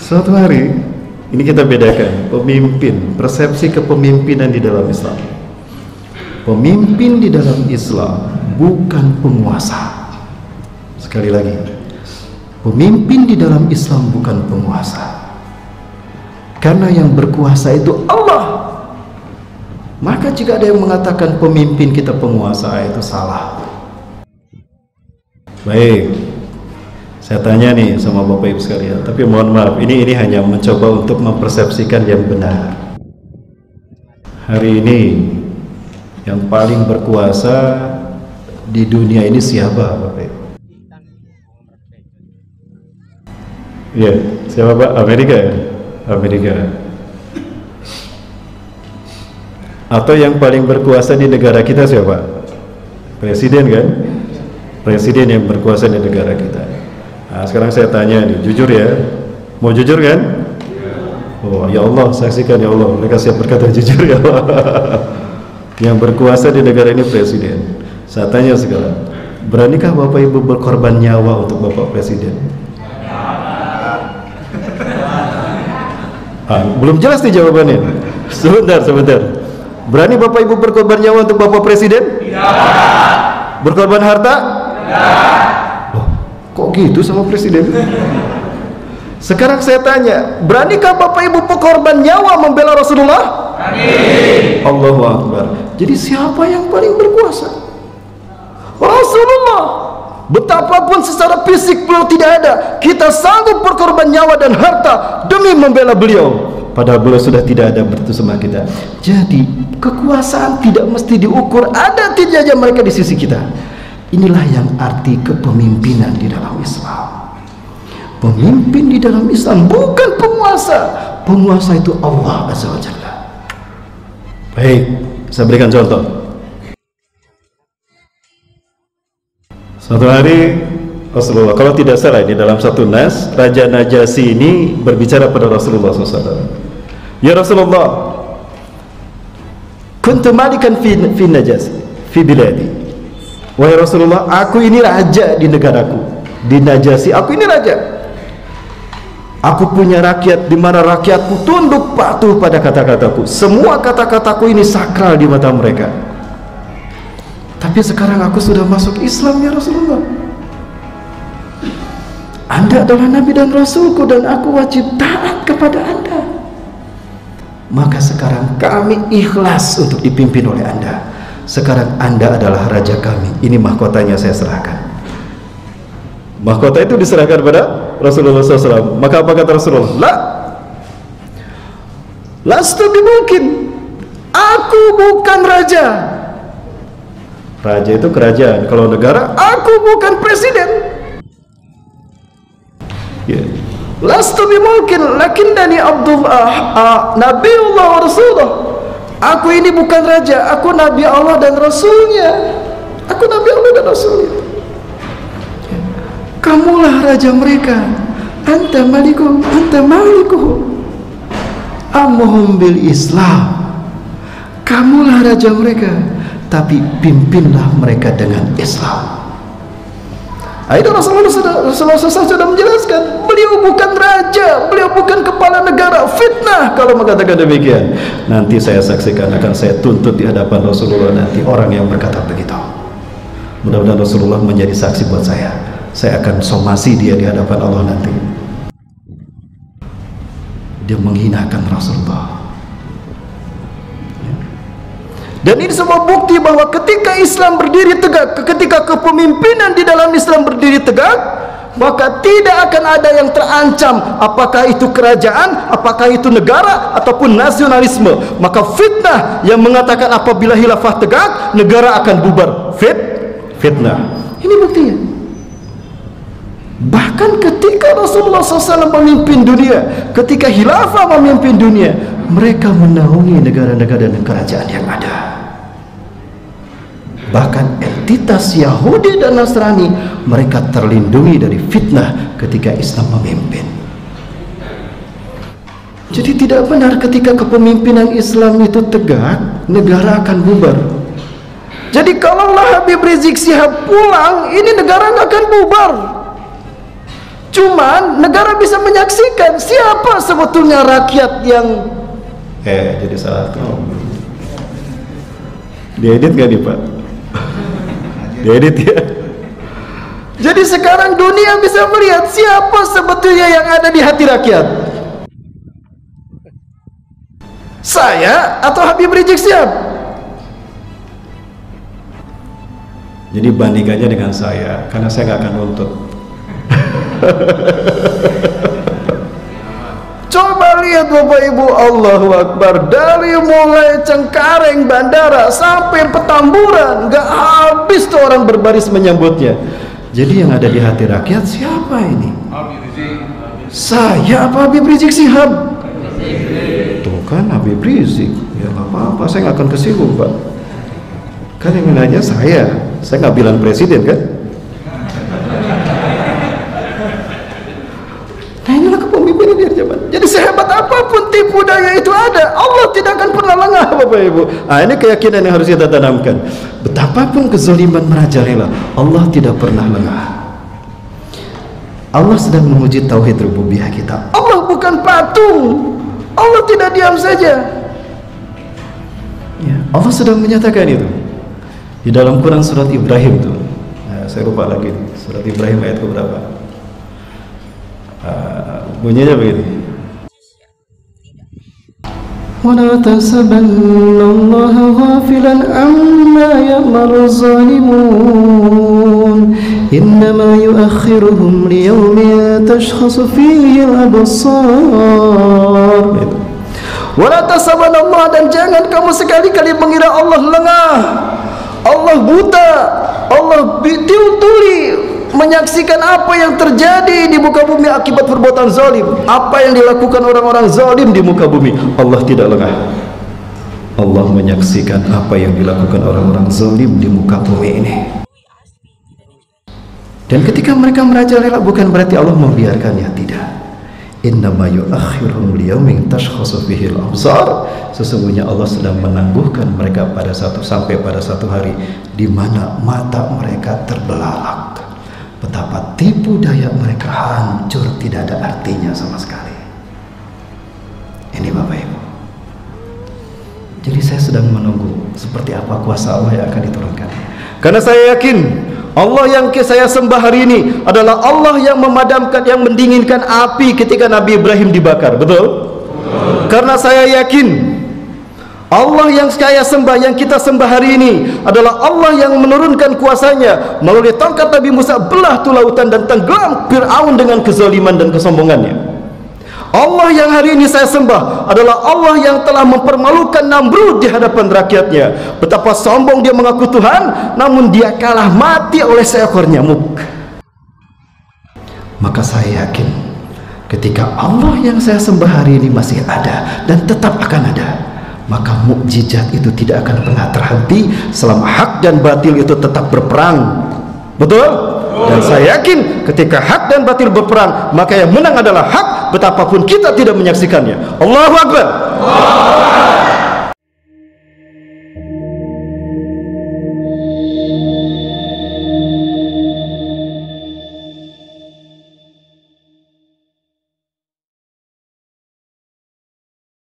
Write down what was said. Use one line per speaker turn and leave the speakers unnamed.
Suatu hari ini kita bedakan pemimpin, persepsi kepemimpinan di dalam Islam. Pemimpin di dalam Islam bukan penguasa. Sekali lagi, pemimpin di dalam Islam bukan penguasa. Karena yang berkuasa itu Allah. Maka jika ada yang mengatakan pemimpin kita penguasa, itu salah. Baik, saya tanya nih sama Bapak Ibu sekalian, tapi mohon maaf, ini hanya mencoba untuk mempersepsikan yang benar. Hari ini yang paling berkuasa di dunia ini siapa, Bapak Ibu? Iya, siapa Pak? Amerika ya? Amerika. Atau yang paling berkuasa di negara kita siapa? Presiden kan? Presiden yang berkuasa di negara kita. Nah, sekarang saya tanya nih, jujur ya, mau jujur kan? Oh ya Allah, saksikan ya Allah, mereka siap berkata jujur ya Allah. Yang berkuasa di negara ini presiden. Saya tanya sekarang, beranikah Bapak Ibu berkorban nyawa untuk Bapak Presiden? Belum jelas nih jawabannya. Sebentar. Berani Bapak Ibu berkorban nyawa untuk Bapak Presiden? Tidak. Berkorban harta? Oh, kok gitu sama presiden? Sekarang saya tanya, beranikah Bapak Ibu berkorban nyawa membela Rasulullah? Amin. Allahu Akbar. Jadi siapa yang paling berkuasa? Rasulullah. Betapapun secara fisik beliau tidak ada, kita sanggup berkorban nyawa dan harta demi membela beliau. Padahal beliau sudah tidak ada bersama kita. Jadi kekuasaan tidak mesti diukur ada tidaknya mereka di sisi kita. Inilah yang arti kepemimpinan di dalam Islam. Pemimpin di dalam Islam bukan penguasa. Penguasa itu Allah Azza wa Jalla. Baik, saya berikan contoh. Suatu hari Rasulullah, kalau tidak salah ini dalam satu nas, Raja Najasyi ini berbicara pada Rasulullah SAW. Ya Rasulullah, kuntu malikan fi Najasyi, fi biladi. Wahai Rasulullah, aku ini raja di negaraku, di Najasyi, aku ini raja. Aku punya rakyat di mana rakyatku tunduk patuh pada kata-kataku. Semua kata-kataku ini sakral di mata mereka. Tapi sekarang aku sudah masuk Islam ya Rasulullah. Anda adalah Nabi dan Rasulku dan aku wajib taat kepada Anda. Maka sekarang kami ikhlas untuk dipimpin oleh Anda. Sekarang Anda adalah raja kami. Ini mahkotanya saya serahkan. Mahkota itu diserahkan pada Rasulullah SAW. Maka apa kata Rasulullah? La, lastu bimungkin. Aku bukan raja. Raja itu kerajaan. Kalau negara, aku bukan presiden. Ya. Lastu bimungkin. Lakinnani Abdullah, Nabiullah wa Rasulullah. Aku ini bukan raja, aku Nabi Allah dan Rasulnya. Aku Nabi Allah dan Rasulnya. Kamulah raja mereka. Anta malikuhum, anta malikuhum. Amuhum bil Islam. Kamulah raja mereka, tapi pimpinlah mereka dengan Islam. Itu Rasulullah SAW sudah menjelaskan, beliau bukan raja, beliau bukan kepala negara. Fitnah kalau mengatakan demikian. Nanti saya saksikan, akan saya tuntut di hadapan Rasulullah nanti orang yang berkata begitu. Mudah-mudahan Rasulullah menjadi saksi buat saya. Saya akan somasi dia di hadapan Allah nanti. Dia menghinakan Rasulullah. Dan ini semua bukti bahwa ketika Islam berdiri tegak, ketika kepemimpinan di dalam Islam berdiri tegak, maka tidak akan ada yang terancam, apakah itu kerajaan, apakah itu negara, ataupun nasionalisme. Maka fitnah yang mengatakan apabila khilafah tegak, negara akan bubar. Fitnah. Ini buktinya. Bahkan ketika Rasulullah SAW memimpin dunia, ketika khilafah memimpin dunia, mereka menaungi negara-negara dan kerajaan yang ada. Bahkan entitas Yahudi dan Nasrani, mereka terlindungi dari fitnah ketika Islam memimpin. Jadi tidak benar ketika kepemimpinan Islam itu tegak, negara akan bubar. Jadi kalaulah Habib Rizik Syihab pulang, ini negara nggak akan bubar. Cuman negara bisa menyaksikan siapa sebetulnya rakyat yang jadi salah tuh. Diedit gak nih Pak? Diedit ya. Jadi sekarang dunia bisa melihat siapa sebetulnya yang ada di hati rakyat. Saya atau Habib Rizik Syihab? Jadi bandingkannya dengan saya, karena saya nggak akan nuntut. Coba lihat Bapak Ibu, Allahu Akbar, dari mulai Cengkareng bandara sampai Petamburan, nggak habis tuh orang berbaris menyambutnya. Jadi yang ada di hati rakyat siapa ini? Saya apa Habib Rizik Syihab? Tuh kan Habib Rizik. Ya nggak apa-apa, saya nggak akan kesinggung Pak. Kan yang nanya saya nggak bilang presiden kan? Nah inilah kepemimpinan di zaman. Jadi sehebat apapun tipu daya itu ada, Allah tidak akan pernah lengah Bapak Ibu. Nah ini keyakinan yang harus kita tanamkan. Betapapun kezaliman merajalela, Allah tidak pernah lengah. Allah sedang menguji tauhid rububiyah kita. Allah bukan patung. Allah tidak diam saja. Ya, Allah sedang menyatakan itu di dalam Quran surat Ibrahim tuh. Nah, saya lupa lagi surat Ibrahim ayat keberapa. Bunyinya begini. وَلَا تَحْسَبَنَّ اللَّهَ غَافِلًا عَمَّا يَعْمَلُ الظَّالِمُونَ إِنَّمَا يُؤَخِّرُهُمْ لِيَوْمٍ تَشْخَصُ فِيهِ الْأَبْصَارُ. وَلَا تَحْسَبَنَّ اللَّهَ, dan jangan kamu sekali-kali mengira Allah lengah, Allah buta, Allah tuli menyaksikan apa yang terjadi di muka bumi akibat perbuatan zalim, apa yang dilakukan orang-orang zalim di muka bumi. Allah tidak lengah. Allah menyaksikan apa yang dilakukan orang-orang zalim di muka bumi ini. Dan ketika mereka merajalela, bukan berarti Allah membiarkannya, tidak. Innama yu'akhiruhum liyaumin tashkhasu fihi al-absar. Sesungguhnya Allah sedang menangguhkan mereka sampai pada satu hari di mana mata mereka terbelalak. Betapa tipu daya mereka hancur, tidak ada artinya sama sekali. Ini Bapak Ibu. Jadi saya sedang menunggu seperti apa kuasa Allah yang akan diturunkan. Karena saya yakin Allah yang saya sembah hari ini adalah Allah yang memadamkan, yang mendinginkan api ketika Nabi Ibrahim dibakar. Betul? Karena saya yakin Allah yang saya sembah, yang kita sembah hari ini adalah Allah yang menurunkan kuasanya melalui tongkat Nabi Musa, belah tuh lautan dan tenggelam Fir'aun dengan kezaliman dan kesombongannya. Allah yang hari ini saya sembah adalah Allah yang telah mempermalukan Namrud di hadapan rakyatnya. Betapa sombong dia mengaku Tuhan, namun dia kalah mati oleh seekor nyamuk. Maka saya yakin ketika Allah yang saya sembah hari ini masih ada dan tetap akan ada, maka mukjizat itu tidak akan pernah terhenti selama hak dan batil itu tetap berperang. Betul? Dan saya yakin ketika hak dan batil berperang, maka yang menang adalah hak, betapapun kita tidak menyaksikannya. Allahu Akbar.